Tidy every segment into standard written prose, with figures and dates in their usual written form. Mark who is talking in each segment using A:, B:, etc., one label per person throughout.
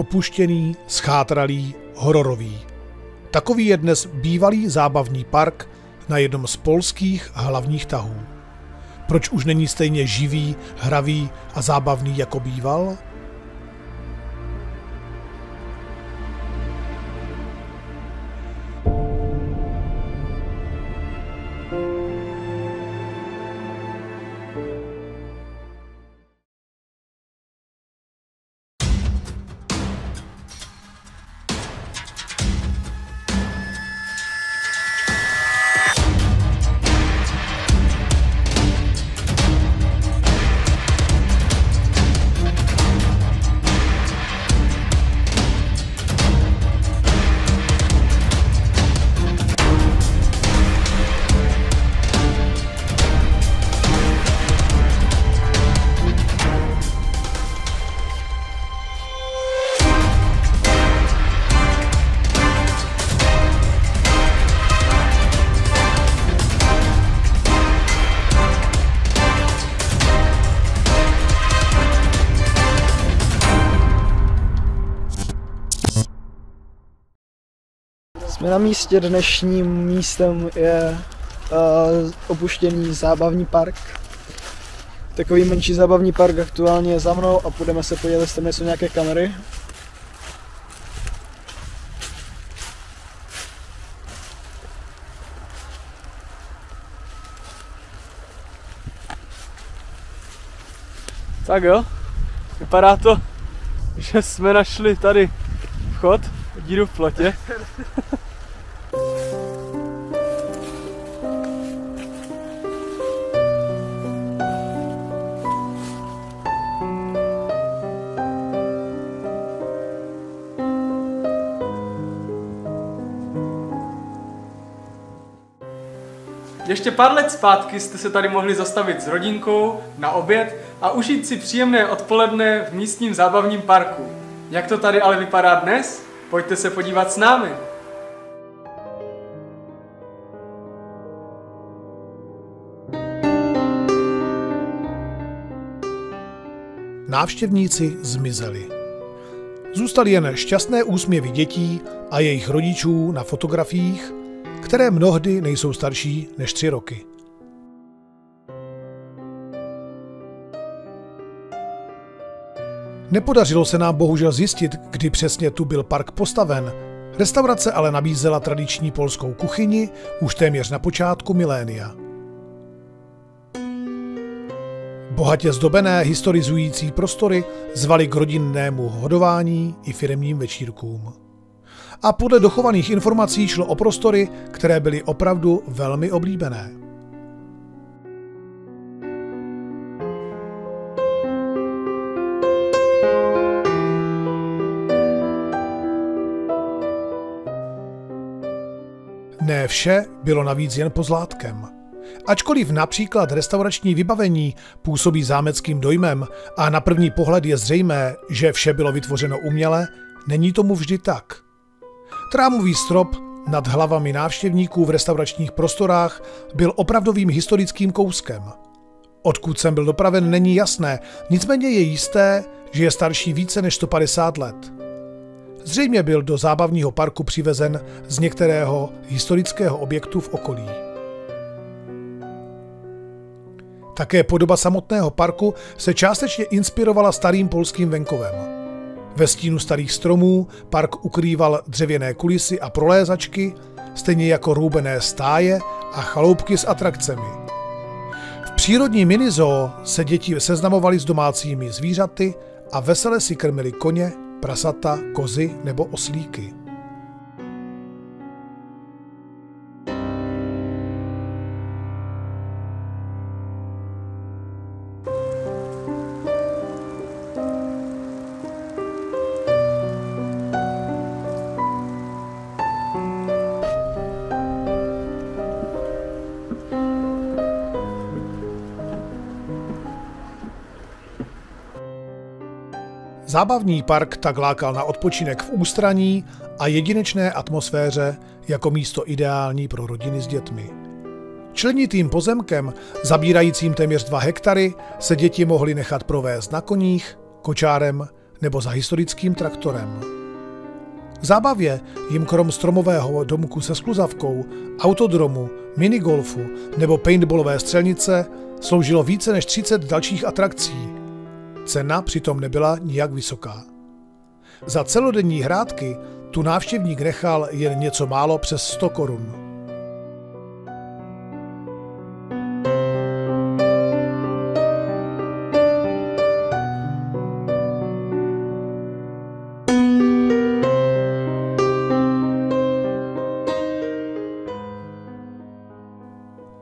A: Opuštěný, schátralý, hororový. Takový je dnes bývalý zábavní park na jednom z polských hlavních tahů. Proč už není stejně živý, hravý a zábavný, jako býval?
B: Jsme na místě, dnešním místem je opuštěný zábavní park. Takový menší zábavní park aktuálně je za mnou a půjdeme se podívat, jestli tam jsou nějaké kamery. Tak jo, vypadá to, že jsme našli tady vchod, díru v plotě.
C: Ještě pár let zpátky jste se tady mohli zastavit s rodinkou na oběd a užít si příjemné odpoledne v místním zábavním parku. Jak to tady ale vypadá dnes? Pojďte se podívat s námi.
A: Návštěvníci zmizeli. Zůstaly jen šťastné úsměvy dětí a jejich rodičů na fotografiích, které mnohdy nejsou starší než 3 roky. Nepodařilo se nám bohužel zjistit, kdy přesně tu byl park postaven. Restaurace ale nabízela tradiční polskou kuchyni už téměř na počátku milénia. Bohatě zdobené historizující prostory zvaly k rodinnému hodování i firemním večírkům. A podle dochovaných informací šlo o prostory, které byly opravdu velmi oblíbené. Ne vše bylo navíc jen pozlátkem. Ačkoliv například restaurační vybavení působí zámeckým dojmem a na první pohled je zřejmé, že vše bylo vytvořeno uměle, není tomu vždy tak. Trámový strop nad hlavami návštěvníků v restauračních prostorách byl opravdovým historickým kouskem. Odkud sem byl dopraven, není jasné, nicméně je jisté, že je starší více než 150 let. Zřejmě byl do zábavního parku přivezen z některého historického objektu v okolí. Také podoba samotného parku se částečně inspirovala starým polským venkovem. Ve stínu starých stromů park ukrýval dřevěné kulisy a prolézačky, stejně jako roubené stáje a chaloupky s atrakcemi. V přírodní minizoo se děti seznamovaly s domácími zvířaty a vesele si krmili koně, prasata, kozy nebo oslíky. Zábavní park tak lákal na odpočinek v ústraní a jedinečné atmosféře jako místo ideální pro rodiny s dětmi. Členitým pozemkem, zabírajícím téměř 2 hektary, se děti mohly nechat provést na koních, kočárem nebo za historickým traktorem. K zábavě jim krom stromového domku se skluzavkou, autodromu, minigolfu nebo paintballové střelnice sloužilo více než 30 dalších atrakcí. Cena přitom nebyla nijak vysoká. Za celodenní hrátky tu návštěvník nechal jen něco málo přes 100 korun.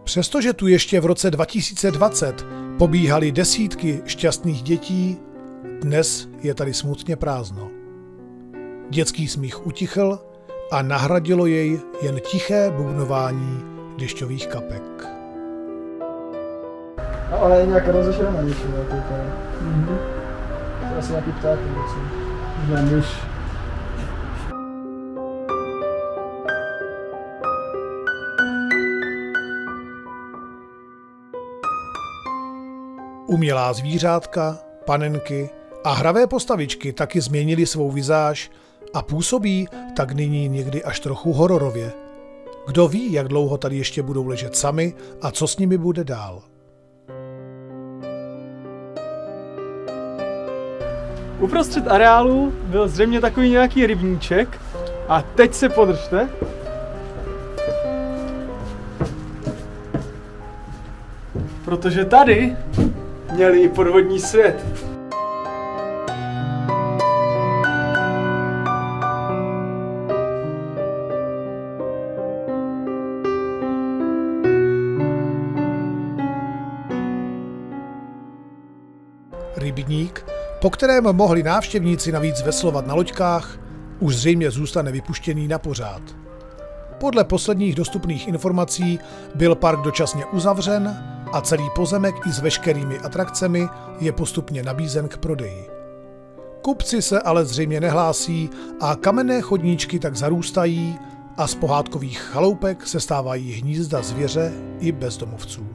A: Přestože tu ještě v roce 2020 pobíhaly desítky šťastných dětí, dnes je tady smutně prázdno. Dětský smích utichl a nahradilo jej jen tiché bubnování dešťových kapek.
B: No, ale je nějak rozešlená něčím, to je asi nějaký pták nebo co. Žádný.
A: Umělá zvířátka, panenky a hravé postavičky taky změnily svou vizáž a působí tak nyní někdy až trochu hororově. Kdo ví, jak dlouho tady ještě budou ležet sami a co s nimi bude dál.
C: Uprostřed areálu byl zřejmě takový nějaký rybníček a teď se podržte. Protože tady měli i podvodní svět.
A: Rybník, po kterém mohli návštěvníci navíc veslovat na loďkách, už zřejmě zůstane vypuštěný na pořád. Podle posledních dostupných informací byl park dočasně uzavřen a celý pozemek i s veškerými atrakcemi je postupně nabízen k prodeji. Kupci se ale zřejmě nehlásí a kamenné chodníčky tak zarůstají a z pohádkových chaloupek se stávají hnízda zvěře i bezdomovců.